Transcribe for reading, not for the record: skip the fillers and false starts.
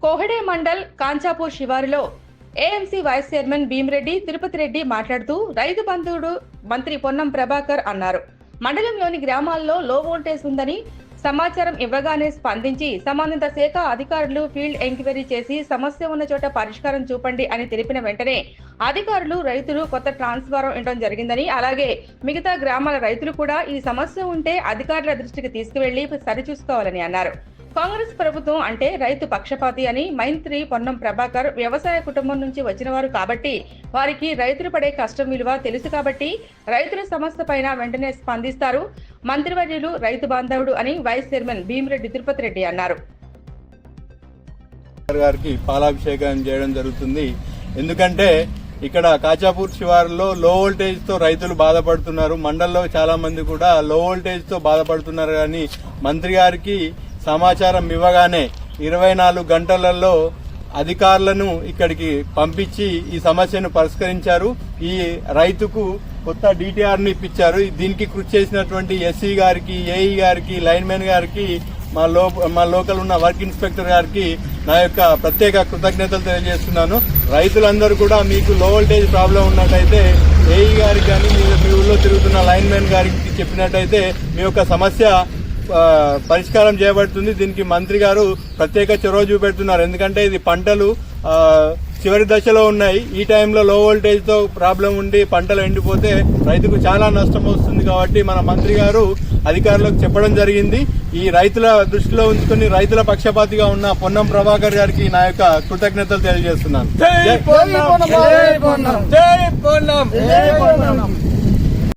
కోహెడే మండల్ కాంచాపూర్ శివారులో AMC vice chairman Bhimireddy Tirupati Reddy మాట్లాడుతూ రైతు బంధువుడు మంత్రి పొన్నం ప్రభాకర్ అన్నారు. మండలంలోని గ్రామాల్లో లో వోల్టేజ్ ఉందని సమాచారం ఇవ్వగానే స్పందించి సంబంధిత శాఖ అధికారులు ఫీల్డ్ ఎంక్వైరీ చేసి సమస్య ఉన్న చోట పరిష్కారం చూపండి అని తెలిపిన వెంటనే అధికారులు రైతులు కొత్త ట్రాన్స్ఫారం ఇవ్వడం జరిగిందని, అలాగే మిగతా గ్రామాల రైతులు కూడా ఈ సమస్య ఉంటే అధికారుల దృష్టికి తీసుకువెళ్లి సరిచూసుకోవాలని అన్నారు. కాంగ్రెస్ ప్రభుత్వం అంటే రైతు పక్షపాతి అని మంత్రి పొన్నం ప్రభాకర్ వ్యవసాయ కుటుంబం నుంచి వచ్చిన వారు కాబట్టి వారికి రైతులు పడే కష్టం విలువ తెలుసు కాబట్టి రైతుల సమస్య పైన వెంటనే స్పందిస్తారు. మంత్రివర్యులు రైతు బాంధవుడు అని వైస్ చైర్మన్ భీమిరెడ్డి తిరుపతి రెడ్డి అన్నారు. గారికి పాలాభిషేకం చేయడం జరుగుతుంది. ఎందుకంటే ఇక్కడ కాచాపూర్ శివారులో లో వోల్టేజ్ తో రైతులు బాధపడుతున్నారు. మండల్లో చాలా మంది కూడా లో వోల్టేజ్ తో బాధపడుతున్నారు. కానీ మంత్రి గారికి సమాచారం ఇవ్వగానే 24 గంటలలో అధికారులను ఇక్కడికి పంపించి ఈ సమస్యను పరిష్కరించారు. ఈ రైతుకు కొత్త DTR ని ఇప్పించారు. దీనికి కృషి చేసినటువంటి ఎస్సీ గారికి, ఏఈ గారికి, లైన్మెన్ గారికి, మా లోకల్ ఉన్న వర్క్ ఇన్స్పెక్టర్ గారికి నా యొక్క ప్రత్యేక కృతజ్ఞతలు తెలియజేస్తున్నాను. రైతులందరూ కూడా మీకు లో వోల్టేజ్ ప్రాబ్లం ఉన్నట్టయితే ఏఈ గారికి కానీ మీ ఊళ్ళో తిరుగుతున్న లైన్మెన్ గారికి చెప్పినట్టయితే మీ యొక్క సమస్య పరిష్కారం చేయబడుతుంది. దీనికి మంత్రి గారు ప్రత్యేక చొరవ చూపెడుతున్నారు. ఎందుకంటే ఇది పంటలు చివరి దశలో ఉన్నాయి. ఈ టైంలో లో వోల్టేజ్ తో ప్రాబ్లం ఉండి పంటలు ఎండిపోతే రైతుకు చాలా నష్టం వస్తుంది. కాబట్టి మన మంత్రి గారు అధికారులకు చెప్పడం జరిగింది. ఈ రైతుల దృష్టిలో ఉంచుకుని రైతుల పక్షపాతిగా ఉన్న పొన్నం ప్రభాకర్ గారికి నా యొక్క కృతజ్ఞతలు తెలియజేస్తున్నాను.